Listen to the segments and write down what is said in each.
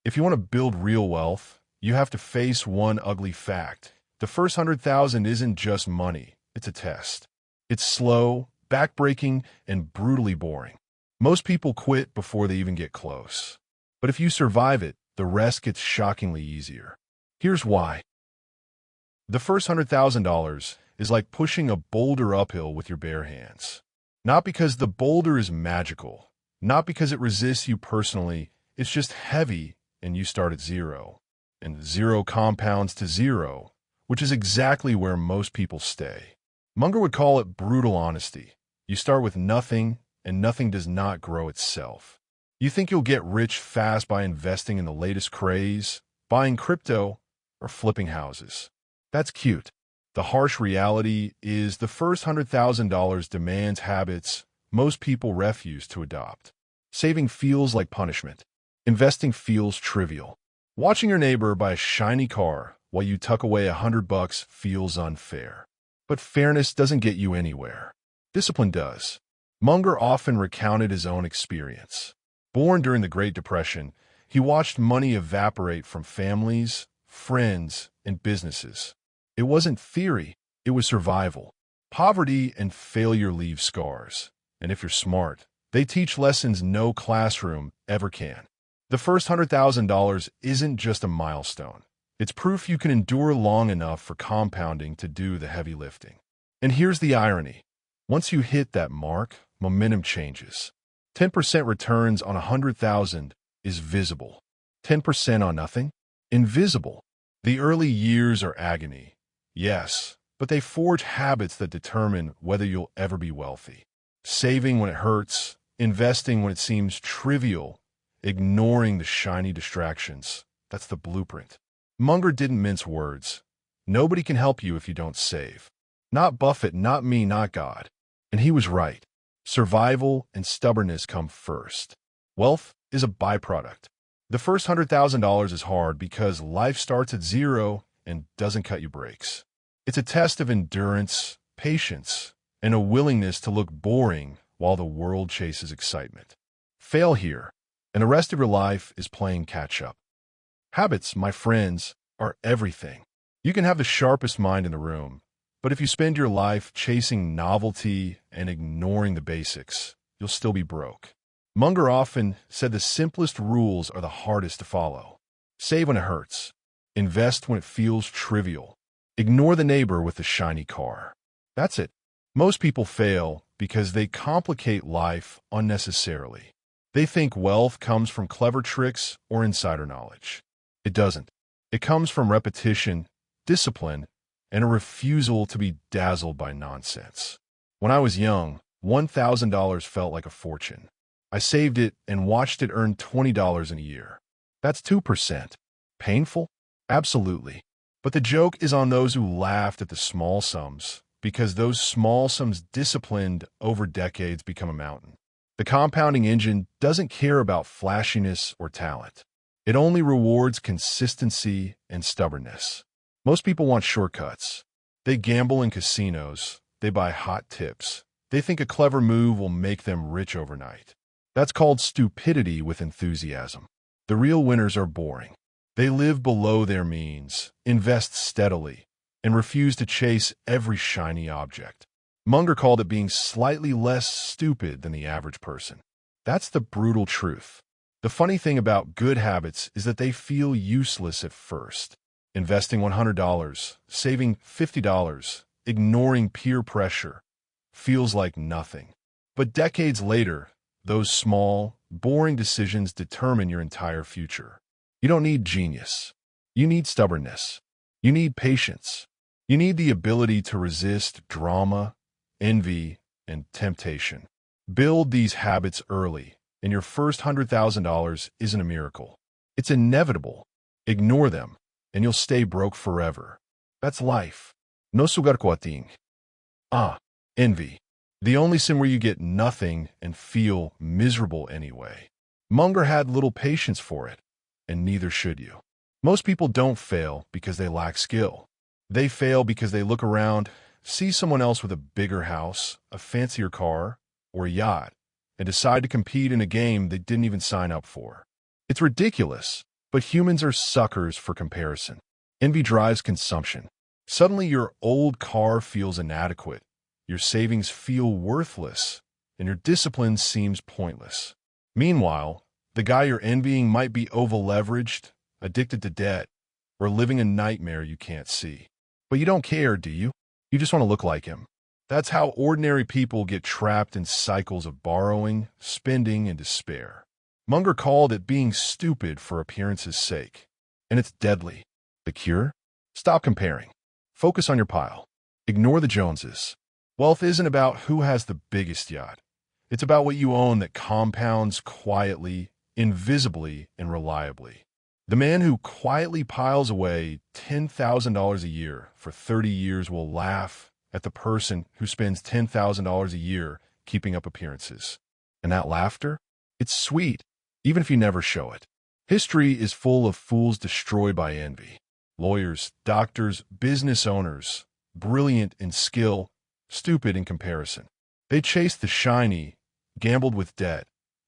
If you want to build real wealth, you have to face one ugly fact. The first 100,000 isn't just money, it's a test. It's slow, backbreaking, and brutally boring. Most people quit before they even get close. But if you survive it, the rest gets shockingly easier. Here's why. The first $100,000 is like pushing a boulder uphill with your bare hands. Not because the boulder is magical, not because it resists you personally, it's just heavy and you start at zero. And zero compounds to zero, which is exactly where most people stay. Munger would call it brutal honesty. You start with nothing, and nothing does not grow itself. You think you'll get rich fast by investing in the latest craze, buying crypto, or flipping houses. That's cute. The harsh reality is the first $100,000 demands habits most people refuse to adopt. Saving feels like punishment. Investing feels trivial. Watching your neighbor buy a shiny car while you tuck away $100 feels unfair. But fairness doesn't get you anywhere. Discipline does. Munger often recounted his own experience. Born during the Great Depression, he watched money evaporate from families, friends, and businesses. It wasn't theory, it was survival. Poverty and failure leave scars. And if you're smart, they teach lessons no classroom ever can. The first $100,000 isn't just a milestone. It's proof you can endure long enough for compounding to do the heavy lifting. And here's the irony. Once you hit that mark, momentum changes. 10% returns on 100,000 is visible. 10% on nothing? Invisible. The early years are agony. Yes, but they forge habits that determine whether you'll ever be wealthy. Saving when it hurts, investing when it seems trivial, ignoring the shiny distractions. That's the blueprint. Munger didn't mince words. Nobody can help you if you don't save. Not Buffett, not me, not God. And he was right. Survival and stubbornness come first. Wealth is a byproduct. The first $100,000 is hard because life starts at zero and doesn't cut you breaks. It's a test of endurance, patience, and a willingness to look boring while the world chases excitement. Fail here, and the rest of your life is playing catch-up. Habits, my friends, are everything. You can have the sharpest mind in the room, but if you spend your life chasing novelty and ignoring the basics, you'll still be broke. Munger often said the simplest rules are the hardest to follow. Save when it hurts. Invest when it feels trivial. Ignore the neighbor with the shiny car. That's it. Most people fail because they complicate life unnecessarily. They think wealth comes from clever tricks or insider knowledge. It doesn't. It comes from repetition, discipline, and a refusal to be dazzled by nonsense. When I was young, $1,000 felt like a fortune. I saved it and watched it earn $20 in a year. That's 2%. Painful? Absolutely. But the joke is on those who laughed at the small sums, because those small sums disciplined over decades become a mountain. The compounding engine doesn't care about flashiness or talent. It only rewards consistency and stubbornness. Most people want shortcuts. They gamble in casinos. They buy hot tips. They think a clever move will make them rich overnight. That's called stupidity with enthusiasm. The real winners are boring. They live below their means, invest steadily, and refuse to chase every shiny object. Munger called it being slightly less stupid than the average person. That's the brutal truth. The funny thing about good habits is that they feel useless at first. Investing $100, saving $50, ignoring peer pressure, feels like nothing. But decades later, those small, boring decisions determine your entire future. You don't need genius. You need stubbornness. You need patience. You need the ability to resist drama, envy, and temptation. Build these habits early, and your first $100,000 isn't a miracle. It's inevitable. Ignore them, and you'll stay broke forever. That's life. No sugar coating. Envy. The only sin where you get nothing and feel miserable anyway. Munger had little patience for it, and neither should you. Most people don't fail because they lack skill. They fail because they look around, see someone else with a bigger house, a fancier car, or a yacht, and decide to compete in a game they didn't even sign up for. It's ridiculous, But humans are suckers for comparison. Envy drives consumption. Suddenly your old car feels inadequate, your savings feel worthless, and your discipline seems pointless. Meanwhile, the guy you're envying might be over-leveraged, addicted to debt, or living a nightmare you can't see. But you don't care, do you? You just want to look like him. That's how ordinary people get trapped in cycles of borrowing, spending, and despair. Munger called it being stupid for appearance's sake. And it's deadly. The cure? Stop comparing. Focus on your pile. Ignore the Joneses. Wealth isn't about who has the biggest yacht. It's about what you own that compounds quietly, invisibly, and reliably. The man who quietly piles away $10,000 a year for 30 years will laugh at the person who spends $10,000 a year keeping up appearances. And that laughter? It's sweet, even if you never show it. History is full of fools destroyed by envy. Lawyers, doctors, business owners, brilliant in skill, stupid in comparison. They chased the shiny, gambled with debt,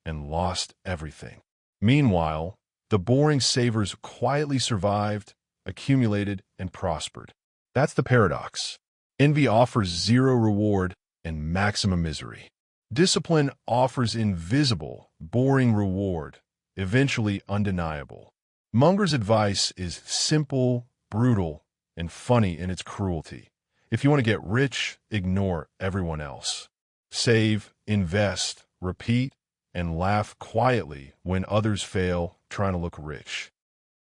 and lost everything. Meanwhile, the boring savers quietly survived, accumulated, and prospered. That's the paradox. Envy offers zero reward and maximum misery. Discipline offers invisible, boring reward, eventually undeniable. Munger's advice is simple, brutal, and funny in its cruelty. If you want to get rich, ignore everyone else. Save, invest, repeat, and laugh quietly when others fail trying to look rich.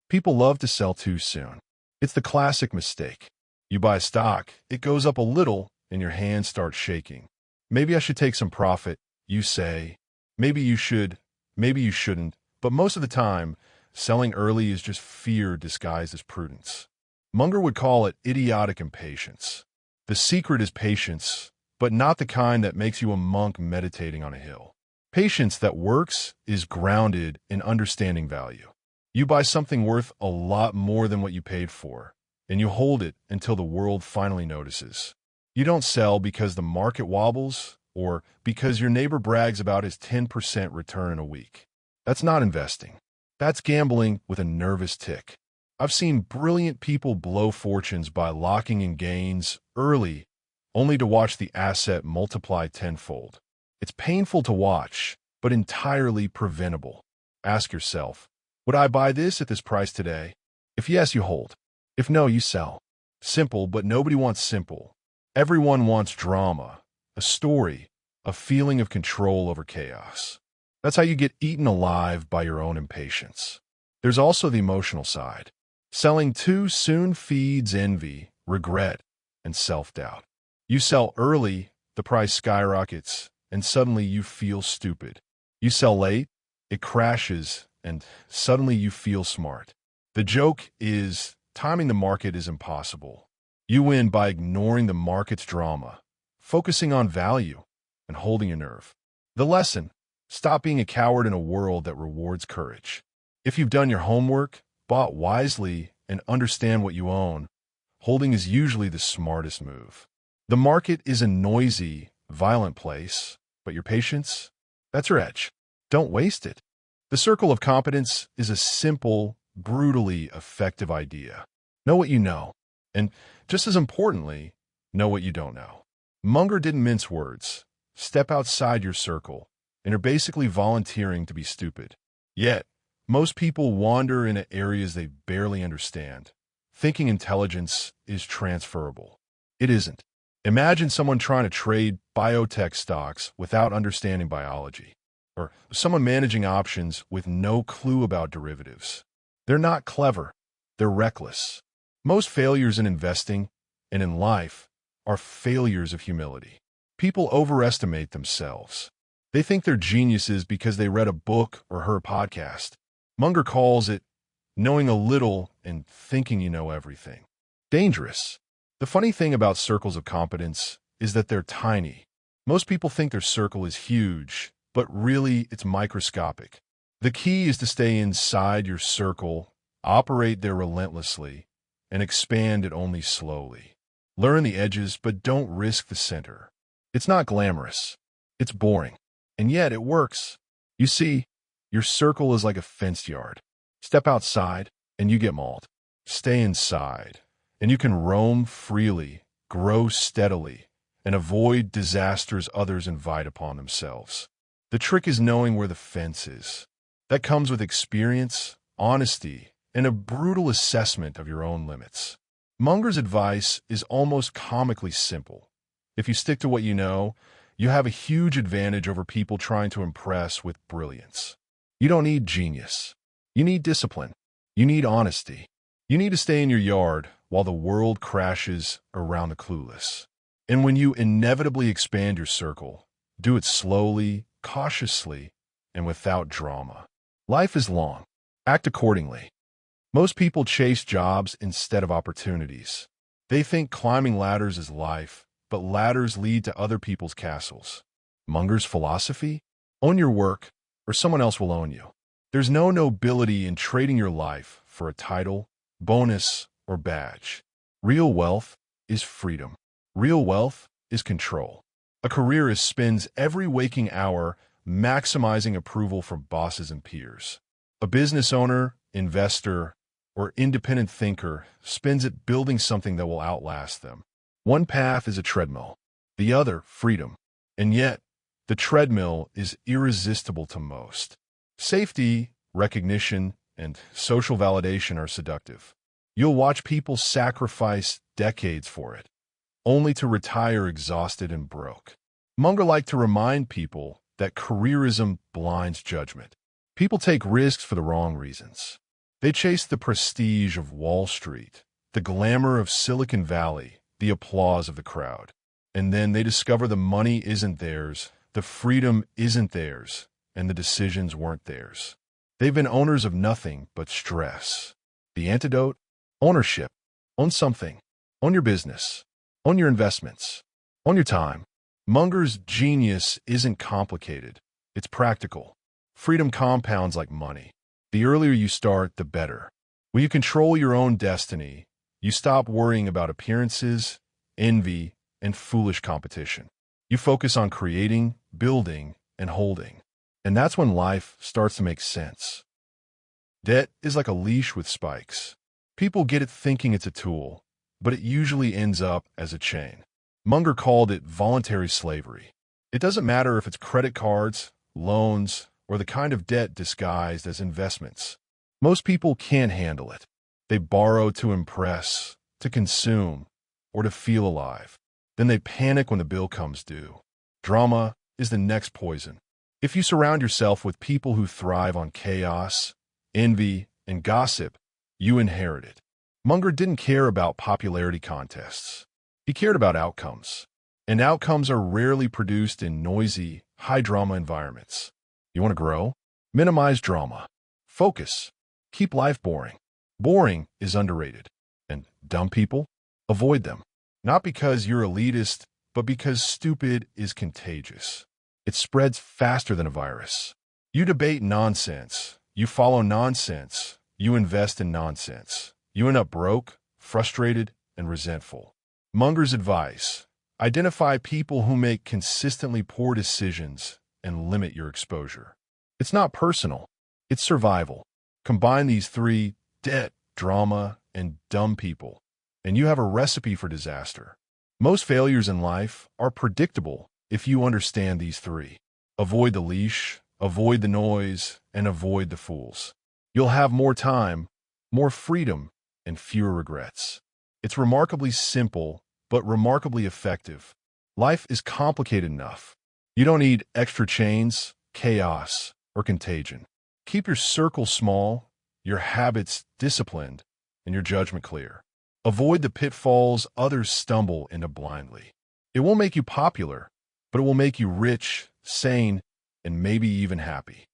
People love to sell too soon. It's the classic mistake. You buy stock, it goes up a little, and your hands start shaking. Maybe I should take some profit, you say. Maybe you should, maybe you shouldn't, but most of the time, selling early is just fear disguised as prudence. Munger would call it idiotic impatience. The secret is patience, but not the kind that makes you a monk meditating on a hill. Patience that works is grounded in understanding value. You buy something worth a lot more than what you paid for, and you hold it until the world finally notices. You don't sell because the market wobbles or because your neighbor brags about his 10% return in a week. That's not investing. That's gambling with a nervous tick. I've seen brilliant people blow fortunes by locking in gains early, only to watch the asset multiply tenfold. It's painful to watch, but entirely preventable. Ask yourself, would I buy this at this price today? If yes, you hold. If no, you sell. Simple, but nobody wants simple. Everyone wants drama, a story, a feeling of control over chaos. That's how you get eaten alive by your own impatience. There's also the emotional side. Selling too soon feeds envy, regret, and self-doubt. You sell early, the price skyrockets, and suddenly you feel stupid. You sell late, it crashes, and suddenly you feel smart. The joke is, timing the market is impossible. You win by ignoring the market's drama, focusing on value, and holding your nerve. The lesson: stop being a coward in a world that rewards courage. If you've done your homework, bought wisely, and understand what you own, holding is usually the smartest move. The market is a noisy, violent place, but your patience, that's your edge. Don't waste it. The circle of competence is a simple, brutally effective idea. Know what you know, and just as importantly, know what you don't know. Munger didn't mince words. Step outside your circle, and you're basically volunteering to be stupid. Yet, most people wander into areas they barely understand, thinking intelligence is transferable. It isn't. Imagine someone trying to trade biotech stocks without understanding biology, or someone managing options with no clue about derivatives. They're not clever. They're reckless. Most failures in investing and in life are failures of humility. People overestimate themselves. They think they're geniuses because they read a book or heard a podcast. Munger calls it knowing a little and thinking you know everything. Dangerous. The funny thing about circles of competence is that they're tiny. Most people think their circle is huge, but really it's microscopic. The key is to stay inside your circle, operate there relentlessly, and expand it only slowly. Learn the edges, but don't risk the center. It's not glamorous. It's boring. And yet it works. You see, your circle is like a fenced yard. Step outside, and you get mauled. Stay inside, and you can roam freely, grow steadily, and avoid disasters others invite upon themselves. The trick is knowing where the fence is. That comes with experience, honesty, and a brutal assessment of your own limits. Munger's advice is almost comically simple. If you stick to what you know, you have a huge advantage over people trying to impress with brilliance. You don't need genius. You need discipline. You need honesty. You need to stay in your yard while the world crashes around the clueless. And when you inevitably expand your circle, do it slowly, cautiously, and without drama. Life is long. Act accordingly. Most people chase jobs instead of opportunities. They think climbing ladders is life, but ladders lead to other people's castles. Munger's philosophy? Own your work, or someone else will own you. There's no nobility in trading your life for a title, bonus, or badge. Real wealth is freedom. Real wealth is control. A careerist spends every waking hour maximizing approval from bosses and peers. A business owner, investor, or independent thinker spends it building something that will outlast them. One path is a treadmill, the other freedom. And yet, the treadmill is irresistible to most. Safety, recognition, and social validation are seductive. You'll watch people sacrifice decades for it, only to retire exhausted and broke. Munger liked to remind people that careerism blinds judgment. People take risks for the wrong reasons. They chase the prestige of Wall Street, the glamour of Silicon Valley, the applause of the crowd. And then they discover the money isn't theirs, the freedom isn't theirs, and the decisions weren't theirs. They've been owners of nothing but stress. The antidote? Ownership. Own something. Own your business. Own your investments. Own your time. Munger's genius isn't complicated. It's practical. Freedom compounds like money. The earlier you start, the better. When you control your own destiny, you stop worrying about appearances, envy, and foolish competition. You focus on creating, building, and holding. And that's when life starts to make sense. Debt is like a leash with spikes. People get it thinking it's a tool, but it usually ends up as a chain. Munger called it voluntary slavery. It doesn't matter if it's credit cards, loans, or the kind of debt disguised as investments. Most people can't handle it. They borrow to impress, to consume, or to feel alive. Then they panic when the bill comes due. Drama is the next poison. If you surround yourself with people who thrive on chaos, envy, and gossip, you inherit it. Munger didn't care about popularity contests. He cared about outcomes. And outcomes are rarely produced in noisy, high-drama environments. You want to grow? Minimize drama. Focus. Keep life boring. Boring is underrated. And dumb people? Avoid them. Not because you're elitist, but because stupid is contagious. It spreads faster than a virus. You debate nonsense. You follow nonsense. You invest in nonsense. You end up broke, frustrated, and resentful. Munger's advice: identify people who make consistently poor decisions and limit your exposure. It's not personal. It's survival. Combine these three: debt, drama, and dumb people, and you have a recipe for disaster. Most failures in life are predictable if you understand these three. Avoid the leash, avoid the noise, and avoid the fools. You'll have more time, more freedom, and fewer regrets. It's remarkably simple, but remarkably effective. Life is complicated enough. You don't need extra chains, chaos, or contagion. Keep your circle small, your habits disciplined, and your judgment clear. Avoid the pitfalls others stumble into blindly. It won't make you popular, but it will make you rich, sane, and maybe even happy.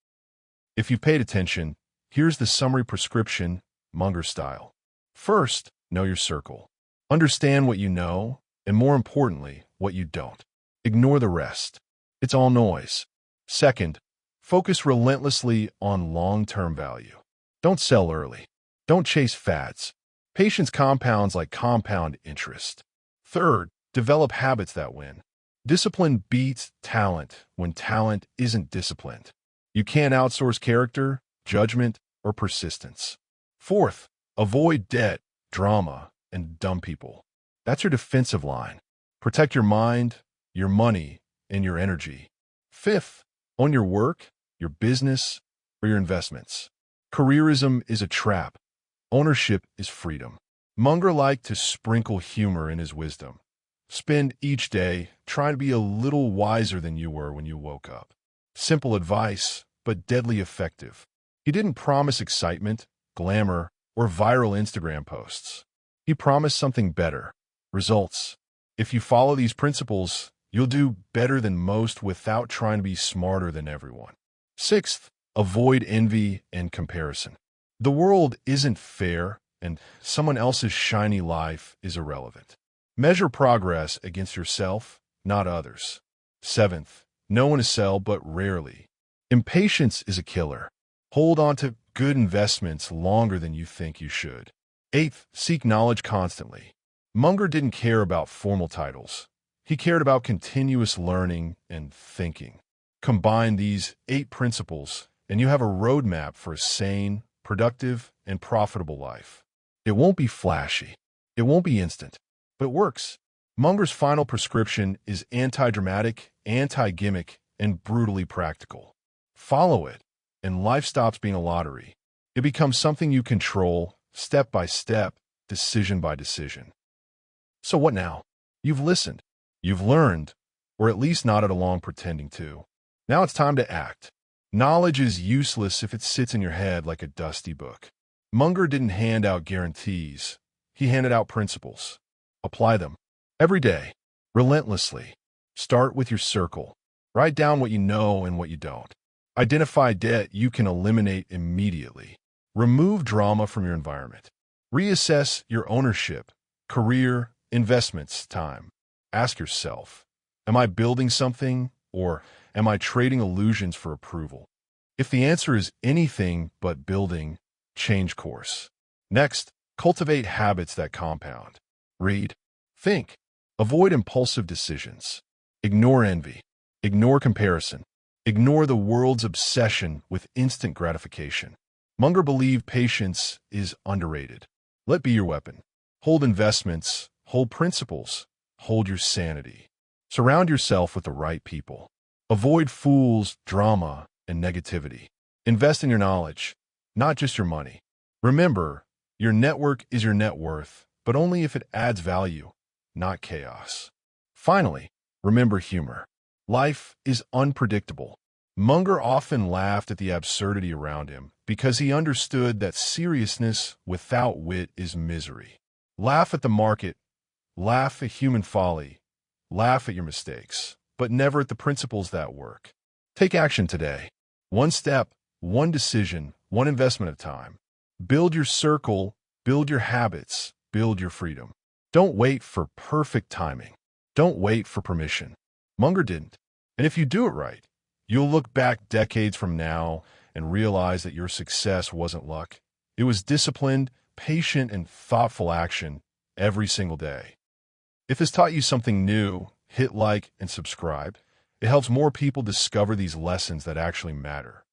If you've paid attention, here's the summary prescription, Munger style. First, know your circle. Understand what you know, and more importantly, what you don't. Ignore the rest. It's all noise. Second, focus relentlessly on long-term value. Don't sell early. Don't chase fads. Patience compounds like compound interest. Third, develop habits that win. Discipline beats talent when talent isn't disciplined. You can't outsource character, judgment, or persistence. Fourth, avoid debt, drama, and dumb people. That's your defensive line. Protect your mind, your money, and your energy. Fifth, own your work, your business, or your investments. Careerism is a trap. Ownership is freedom. Munger liked to sprinkle humor in his wisdom. Spend each day trying to be a little wiser than you were when you woke up. Simple advice, but deadly effective. He didn't promise excitement, glamour, or viral Instagram posts. He promised something better. Results. If you follow these principles, you'll do better than most without trying to be smarter than everyone. Sixth, avoid envy and comparison. The world isn't fair, and someone else's shiny life is irrelevant. Measure progress against yourself, not others. Seventh, know when to sell, but rarely. Impatience is a killer. Hold on to good investments longer than you think you should. Eighth, seek knowledge constantly. Munger didn't care about formal titles. He cared about continuous learning and thinking. Combine these 8 principles, and you have a roadmap for a sane, productive, and profitable life. It won't be flashy. It won't be instant, but it works. Munger's final prescription is anti-dramatic, anti-gimmick, and brutally practical. Follow it, and life stops being a lottery. It becomes something you control, step by step, decision by decision. So what now? You've listened. You've learned, or at least nodded along pretending to. Now it's time to act. Knowledge is useless if it sits in your head like a dusty book. Munger didn't hand out guarantees. He handed out principles. Apply them. Every day. Relentlessly. Start with your circle. Write down what you know and what you don't. Identify debt you can eliminate immediately. Remove drama from your environment. Reassess your ownership, career, investments, time. Ask yourself, am I building something, or am I trading illusions for approval? If the answer is anything but building, change course. Next, cultivate habits that compound. Read. Think. Avoid impulsive decisions. Ignore envy. Ignore comparison. Ignore the world's obsession with instant gratification. Munger believed patience is underrated. Let be your weapon. Hold investments, hold principles, hold your sanity. Surround yourself with the right people. Avoid fools, drama, and negativity. Invest in your knowledge, not just your money. Remember, your network is your net worth, but only if it adds value, not chaos. Finally, remember humor. Life is unpredictable. Munger often laughed at the absurdity around him because he understood that seriousness without wit is misery. Laugh at the market, laugh at human folly, laugh at your mistakes, but never at the principles that work. Take action today. One step, one decision, one investment at a time. Build your circle, build your habits, build your freedom. Don't wait for perfect timing. Don't wait for permission. Munger didn't. And if you do it right, you'll look back decades from now and realize that your success wasn't luck. It was disciplined, patient, and thoughtful action every single day. If this taught you something new, hit like and subscribe. It helps more people discover these lessons that actually matter.